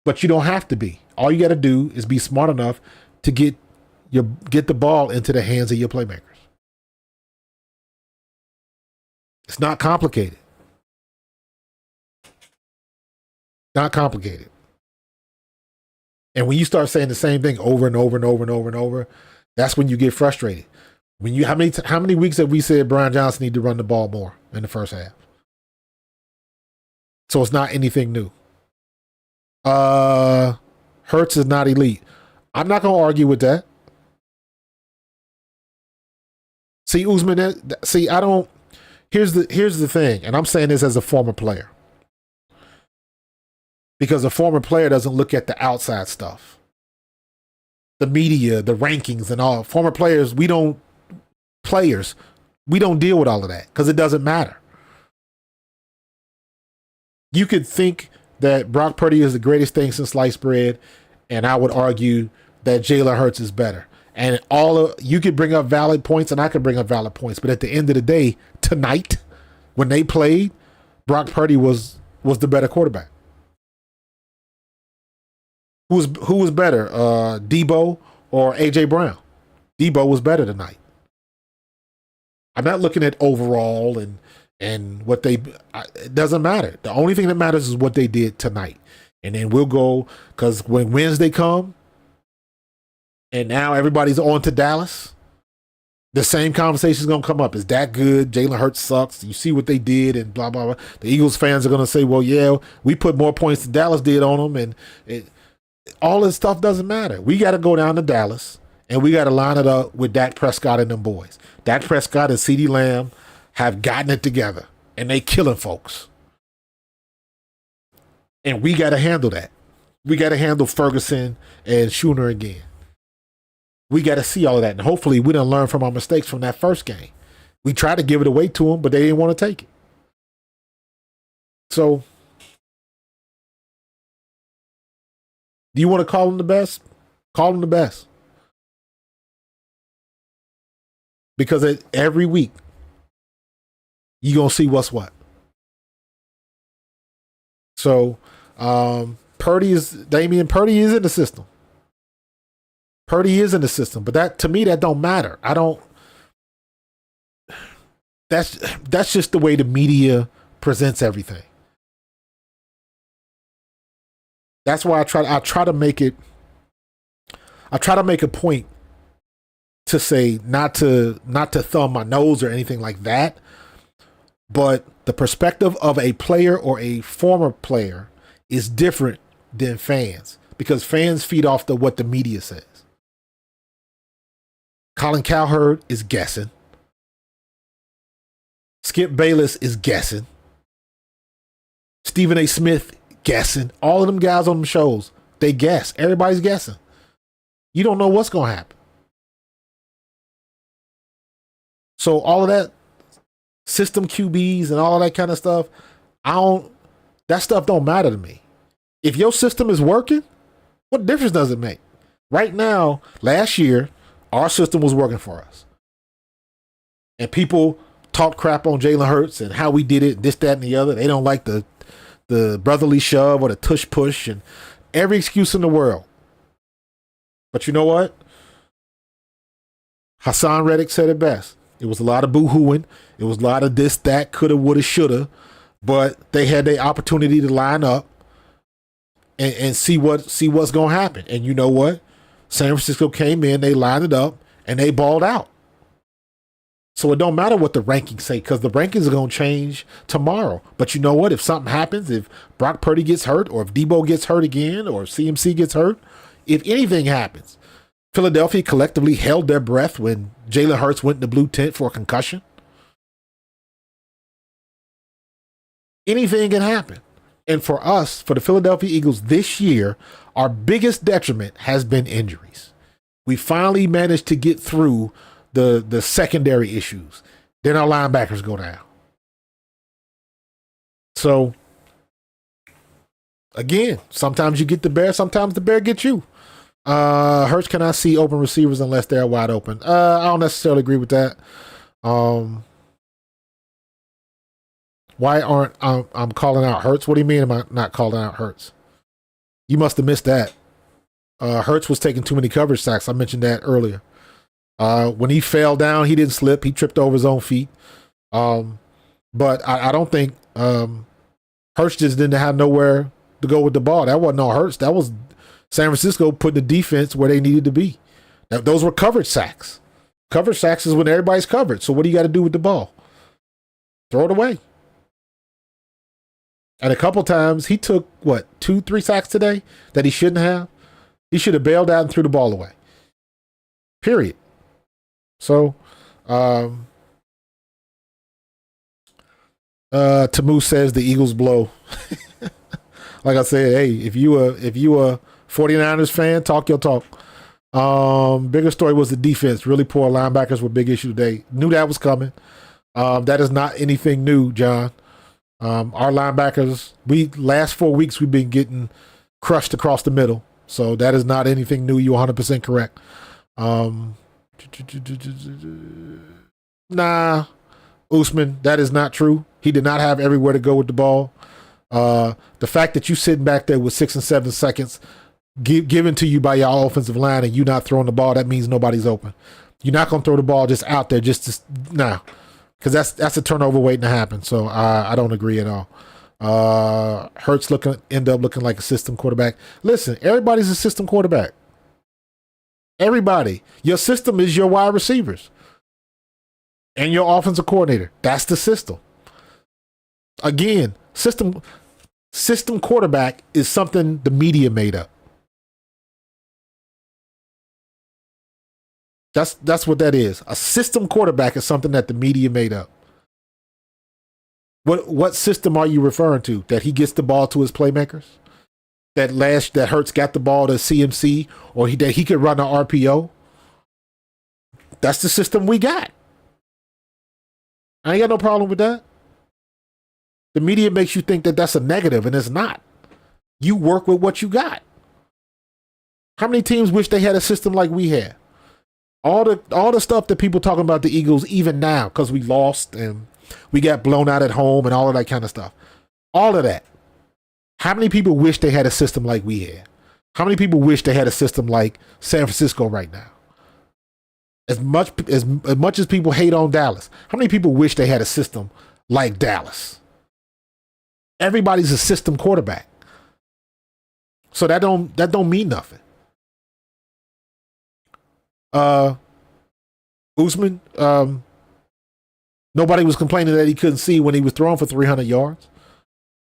But you don't have to be. All you got to do is be smart enough to get the ball into the hands of your playmakers. It's not complicated. Not complicated. And when you start saying the same thing over and over and over and over and over, that's when you get frustrated. When you how many weeks have we said Brian Johnson need to run the ball more in the first half? So it's not anything new. Hurts is not elite. I'm not going to argue with that. See, Usman, I don't. Here's the thing, and I'm saying this as a former player, because a former player doesn't look at the outside stuff, the media, the rankings, and all. Former players, we don't deal with all of that because it doesn't matter. You could think that Brock Purdy is the greatest thing since sliced bread, and I would argue that Jalen Hurts is better. And you could bring up valid points, and I could bring up valid points. But at the end of the day, tonight, when they played, Brock Purdy was the better quarterback. Who was better, Debo or A.J. Brown? Debo was better tonight. I'm not looking at overall and what they. It doesn't matter. The only thing that matters is what they did tonight. And then we'll go, because when Wednesday come, and now everybody's on to Dallas, the same conversation is going to come up. Is that good? Jalen Hurts sucks. You see what they did and blah, blah, blah. The Eagles fans are going to say, well, yeah, we put more points than Dallas did on them. And all this stuff doesn't matter. We got to go down to Dallas, and we got to line it up with Dak Prescott and them boys. Dak Prescott and CeeDee Lamb have gotten it together, and they killing folks. And we got to handle that. We got to handle Ferguson and Schooner again. We got to see all of that. And hopefully we done learn from our mistakes from that first game. We tried to give it away to them, but they didn't want to take it. So, do you want to call them the best? Call them the best. Because every week, you're going to see what's what. So Damian Purdy is in the system. Purdy is in the system, but that to me that don't matter. I don't. That's just the way the media presents everything. That's why I try to make it. I try to make a point to say not to thumb my nose or anything like that, but the perspective of a player or a former player is different than fans because fans feed off what the media says. Colin Cowherd is guessing. Skip Bayless is guessing. Stephen A. Smith guessing. All of them guys on them shows, they guess. Everybody's guessing. You don't know what's going to happen. So all of that system QBs and all of that kind of stuff, that stuff don't matter to me. If your system is working, what difference does it make? Right now, last year, our system was working for us. And people talk crap on Jalen Hurts and how we did it, this, that, and the other. They don't like the brotherly shove or the tush push and every excuse in the world. But you know what? Hassan Reddick said it best. It was a lot of boo-hooing. It was a lot of this, that, coulda, woulda, shoulda. But they had the opportunity to line up and see what's going to happen. And you know what? San Francisco came in, they lined it up, and they balled out. So it don't matter what the rankings say because the rankings are going to change tomorrow. But you know what? If something happens, if Brock Purdy gets hurt or if Debo gets hurt again or if CMC gets hurt, if anything happens, Philadelphia collectively held their breath when Jalen Hurts went in the blue tent for a concussion. Anything can happen. And for us, for the Philadelphia Eagles this year, our biggest detriment has been injuries. We finally managed to get through the secondary issues. Then our linebackers go down. So, again, sometimes you get the bear, sometimes the bear gets you. Hurts cannot see open receivers unless they're wide open. I don't necessarily agree with that. Why aren't I'm calling out Hurts? What do you mean am I not calling out Hurts? You must have missed that. Hurts was taking too many coverage sacks. I mentioned that earlier. When he fell down, he didn't slip. He tripped over his own feet. But I don't think Hurts just didn't have nowhere to go with the ball. That wasn't no Hurts. That was San Francisco putting the defense where they needed to be. Those were coverage sacks. Coverage sacks is when everybody's covered. So what do you got to do with the ball? Throw it away. And a couple times he took, 2-3 sacks today that he shouldn't have? He should have bailed out and threw the ball away. Period. So, Tamu says the Eagles blow. Like I said, hey, if you a 49ers fan, talk your talk. Bigger story was the defense. Really poor linebackers were a big issue today. Knew that was coming. That is not anything new, John. Our linebackers, last 4 weeks we've been getting crushed across the middle. So that is not anything new. You're 100% correct. Nah, Usman, that is not true. He did not have everywhere to go with the ball. The fact that you sitting back there with 6 and 7 seconds given to you by your offensive line and you not throwing the ball, that means nobody's open. You're not going to throw the ball just out there because that's a turnover waiting to happen. So I don't agree at all. Hurts end up looking like a system quarterback. Listen, everybody's a system quarterback. Everybody. Your system is your wide receivers and your offensive coordinator. That's the system. Again, system quarterback is something the media made up. That's what that is. A system quarterback is something that the media made up. What system are you referring to? That he gets the ball to his playmakers? That Hurts got the ball to CMC, or that he could run an RPO? That's the system we got. I ain't got no problem with that. The media makes you think that that's a negative, and it's not. You work with what you got. How many teams wish they had a system like we had? All the stuff that people talking about the Eagles, even now, because we lost and we got blown out at home and all of that kind of stuff. All of that. How many people wish they had a system like we had? How many people wish they had a system like San Francisco right now? As much as people hate on Dallas, how many people wish they had a system like Dallas? Everybody's a system quarterback. So that don't mean nothing. Usman, nobody was complaining that he couldn't see when he was throwing for 300 yards.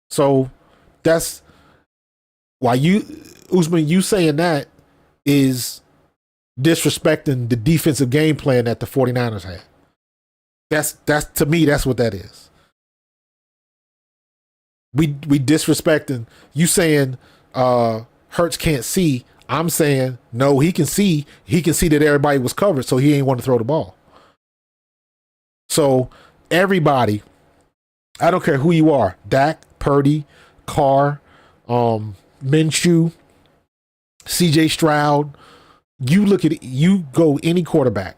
So that's why Usman, you saying that is disrespecting the defensive game plan that the 49ers had. That's to me, that's what that is. We disrespecting you saying Hurts can't see. I'm saying no, he can see. He can see that everybody was covered, so he ain't want to throw the ball. So everybody, I don't care who you are, Dak, Purdy, Carr, Minshew, CJ Stroud, you look at it, you go any quarterback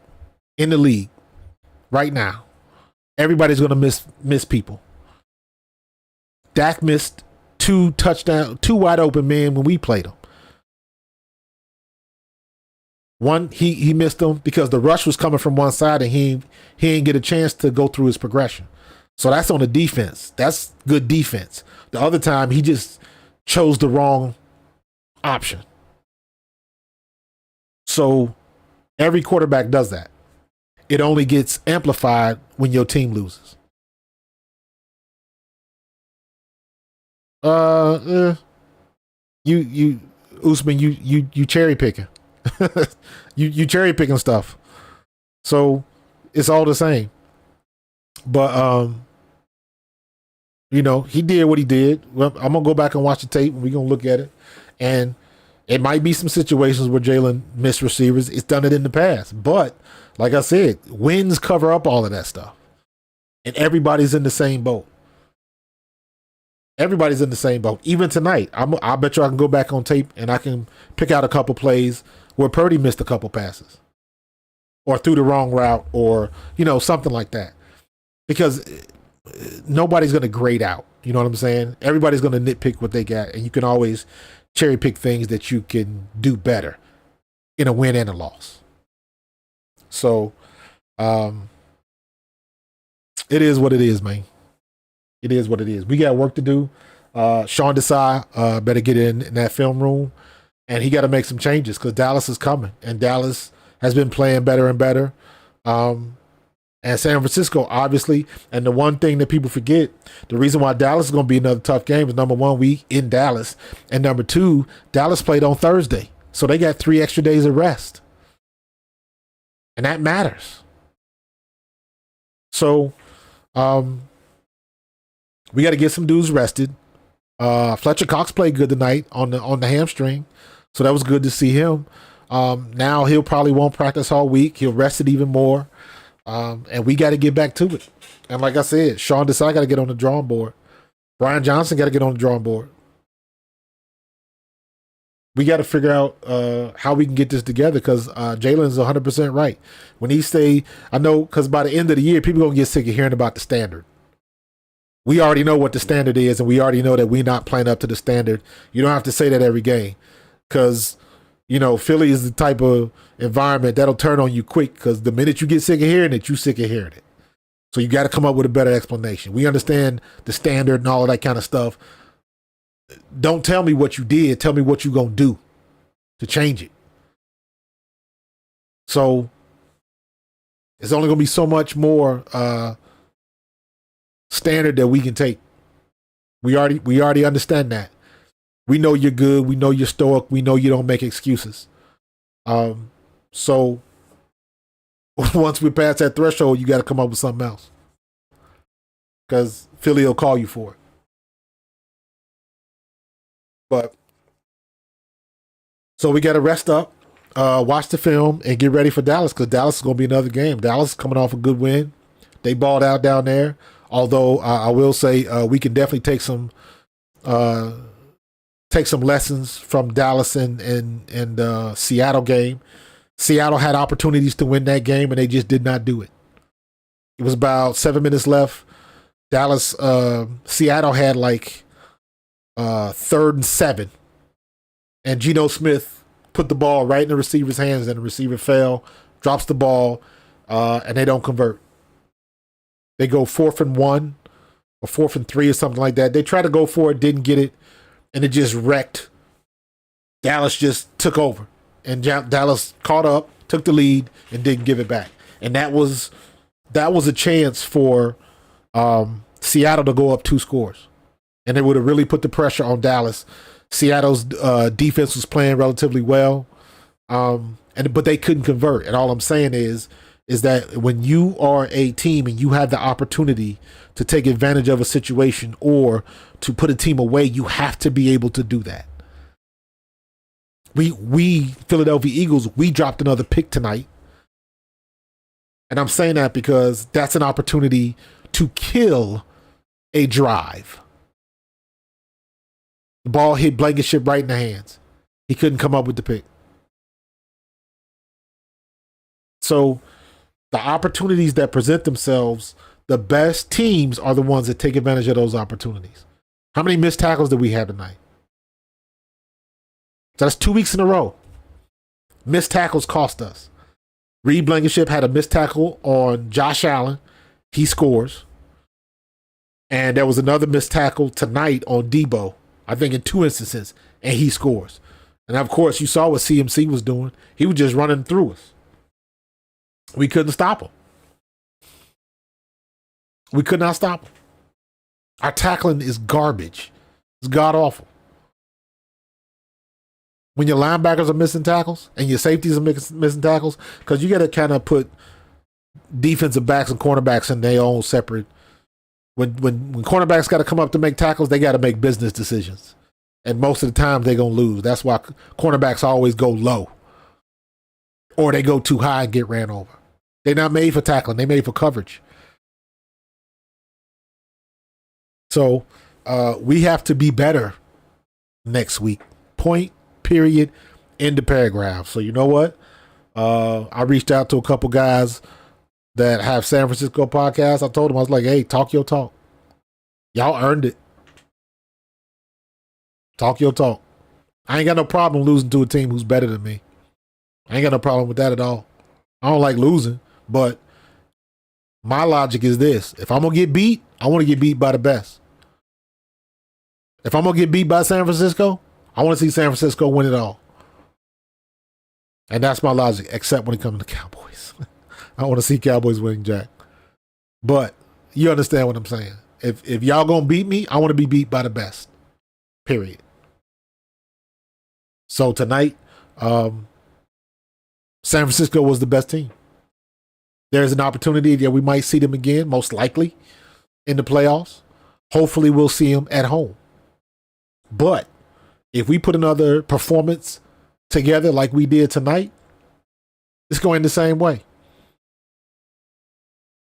in the league right now, everybody's gonna miss people. Dak missed two wide open men when we played him. One, he missed them because the rush was coming from one side and he didn't get a chance to go through his progression. So that's on the defense. That's good defense. The other time, he just chose the wrong option. So every quarterback does that. It only gets amplified when your team loses. You Usman, you cherry picking. you cherry picking stuff. So it's all the same. But he did what he did. Well, I'm gonna go back and watch the tape and we're gonna look at it. And it might be some situations where Jalen missed receivers. It's done it in the past. But like I said, wins cover up all of that stuff. And everybody's in the same boat. Everybody's in the same boat. Even tonight, I bet you I can go back on tape and I can pick out a couple plays where Purdy missed a couple passes or threw the wrong route or, something like that. Because nobody's going to grade out. You know what I'm saying? Everybody's going to nitpick what they got, and you can always cherry pick things that you can do better in a win and a loss. So, it is what it is, man. It is what it is. We got work to do. Sean Desai better get in that film room, and he got to make some changes because Dallas is coming, and Dallas has been playing better and better. And San Francisco, obviously, and the one thing that people forget, the reason why Dallas is going to be another tough game is, number one, we in Dallas, and number two, Dallas played on Thursday, so they got 3 extra days of rest, and that matters. So, we got to get some dudes rested. Fletcher Cox played good tonight on the hamstring, so that was good to see him. Now he'll probably won't practice all week. He'll rest it even more, and we got to get back to it. And like I said, Sean Desai got to get on the drawing board. Brian Johnson got to get on the drawing board. We got to figure out how we can get this together because Jalen's 100% right. When he say, I know, because by the end of the year, people are going to get sick of hearing about the standard. We already know what the standard is, and we already know that we're not playing up to the standard. You don't have to say that every game because, Philly is the type of environment that'll turn on you quick because the minute you get sick of hearing it, you're sick of hearing it. So you got to come up with a better explanation. We understand the standard and all of that kind of stuff. Don't tell me what you did. Tell me what you're going to do to change it. So it's only going to be so much more standard that we can take. We already understand that. We know you're good. We know you're stoic. We know you don't make excuses. So once we pass that threshold, you got to come up with something else because Philly will call you for it. But so we got to rest up, watch the film, and get ready for Dallas because Dallas is going to be another game. Dallas is coming off a good win. They balled out down there. Although I will say we can definitely take some lessons from Dallas and Seattle game. Seattle had opportunities to win that game and they just did not do it. It was about 7 minutes left. Seattle had like third and 7. And Geno Smith put the ball right in the receiver's hands, and the receiver fell, drops the ball, and they don't convert. They go 4th and 1 or 4th and 3 or something like that. They tried to go for it, didn't get it, and it just wrecked. Dallas just took over, and Dallas caught up, took the lead, and didn't give it back. And that was a chance for Seattle to go up 2 scores, and it would have really put the pressure on Dallas. Seattle's defense was playing relatively well, but they couldn't convert. And all I'm saying is that when you are a team and you have the opportunity to take advantage of a situation or to put a team away, you have to be able to do that. We Philadelphia Eagles, we dropped another pick tonight. And I'm saying that because that's an opportunity to kill a drive. The ball hit Blankenship right in the hands. He couldn't come up with the pick. So the opportunities that present themselves, the best teams are the ones that take advantage of those opportunities. How many missed tackles did we have tonight? So that's 2 weeks in a row. Missed tackles cost us. Reed Blankenship had a missed tackle on Josh Allen. He scores. And there was another missed tackle tonight on Debo, I think in 2 instances, and he scores. And of course, you saw what CMC was doing. He was just running through us. We couldn't stop him. We could not stop him. Our tackling is garbage. It's god-awful. When your linebackers are missing tackles and your safeties are missing tackles, because you got to kind of put defensive backs and cornerbacks in their own separate. When cornerbacks got to come up to make tackles, they got to make business decisions. And most of the time, they're going to lose. That's why cornerbacks always go low. Or they go too high and get ran over. They're not made for tackling. They're made for coverage. So we have to be better next week. Point, period, end of paragraph. So you know what? I reached out to a couple guys that have San Francisco podcasts. I told them, I was like, hey, talk your talk. Y'all earned it. Talk your talk. I ain't got no problem losing to a team who's better than me. I ain't got no problem with that at all. I don't like losing, but my logic is this. If I'm going to get beat, I want to get beat by the best. If I'm going to get beat by San Francisco, I want to see San Francisco win it all. And that's my logic, except when it comes to the Cowboys. I want to see Cowboys winning Jack. But you understand what I'm saying. If y'all going to beat me, I want to be beat by the best. Period. So tonight, San Francisco was the best team. There's an opportunity that we might see them again, most likely, in the playoffs. Hopefully we'll see them at home. But if we put another performance together like we did tonight, it's going the same way.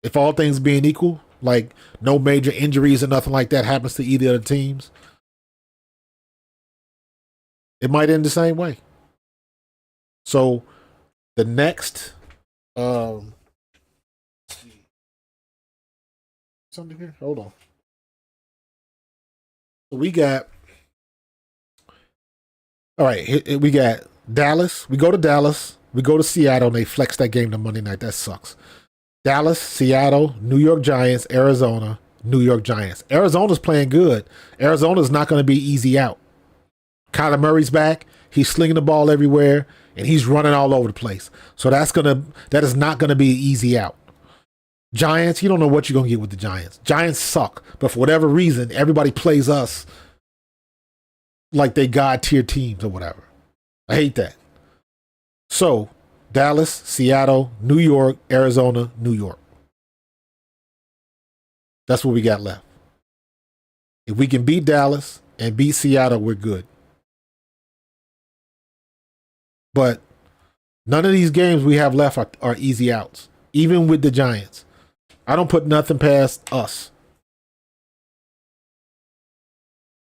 If all things being equal, like no major injuries or nothing like that happens to either of the teams, it might end the same way. So the next something here. Hold on. So we got all right, we got Dallas. We go to Dallas. We go to Seattle, and they flex that game to Monday night. That sucks. Dallas, Seattle, New York Giants, Arizona, New York Giants. Arizona's playing good. Arizona's not going to be easy out. Kyler Murray's back. He's slinging the ball everywhere, and he's running all over the place. So that is not going to be an easy out. Giants, you don't know what you're going to get with the Giants. Giants suck, but for whatever reason, everybody plays us like they God-tier teams or whatever. I hate that. So, Dallas, Seattle, New York, Arizona, New York. That's what we got left. If we can beat Dallas and beat Seattle, we're good. But none of these games we have left are easy outs, even with the Giants. I don't put nothing past us.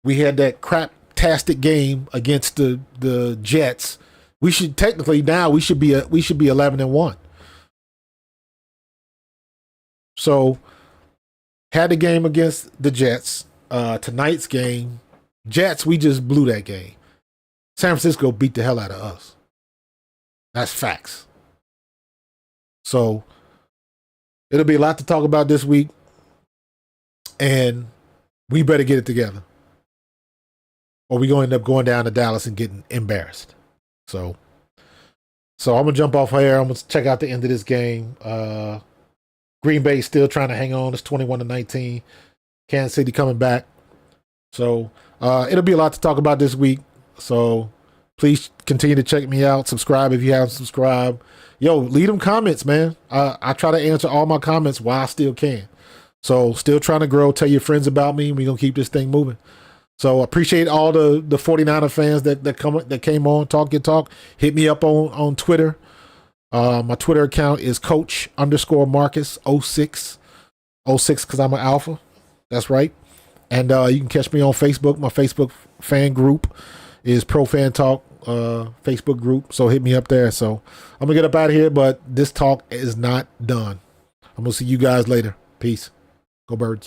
We had that crap-tastic game against the Jets. We should technically now we should be 11-1. So had the game against the Jets. Tonight's game, Jets, we just blew that game. San Francisco beat the hell out of us. That's facts. So it'll be a lot to talk about this week. And we better get it together. Or we're going to end up going down to Dallas and getting embarrassed. So I'm going to jump off here. I'm going to check out the end of this game. Green Bay still trying to hang on. It's 21-19. Kansas City coming back. So it'll be a lot to talk about this week. So please continue to check me out. Subscribe if you haven't subscribed. Yo, leave them comments, man. I try to answer all my comments while I still can. So still trying to grow. Tell your friends about me. We're going to keep this thing moving. So appreciate all the 49er fans that came on, talk. Hit me up on Twitter. My Twitter account is Coach_Marcus06. 06 because I'm an alpha. That's right. And you can catch me on Facebook. My Facebook fan group is Pro Fan Talk Facebook group. So hit me up there. So I'm going to get up out of here, but this talk is not done. I'm going to see you guys later. Peace. Go Birds.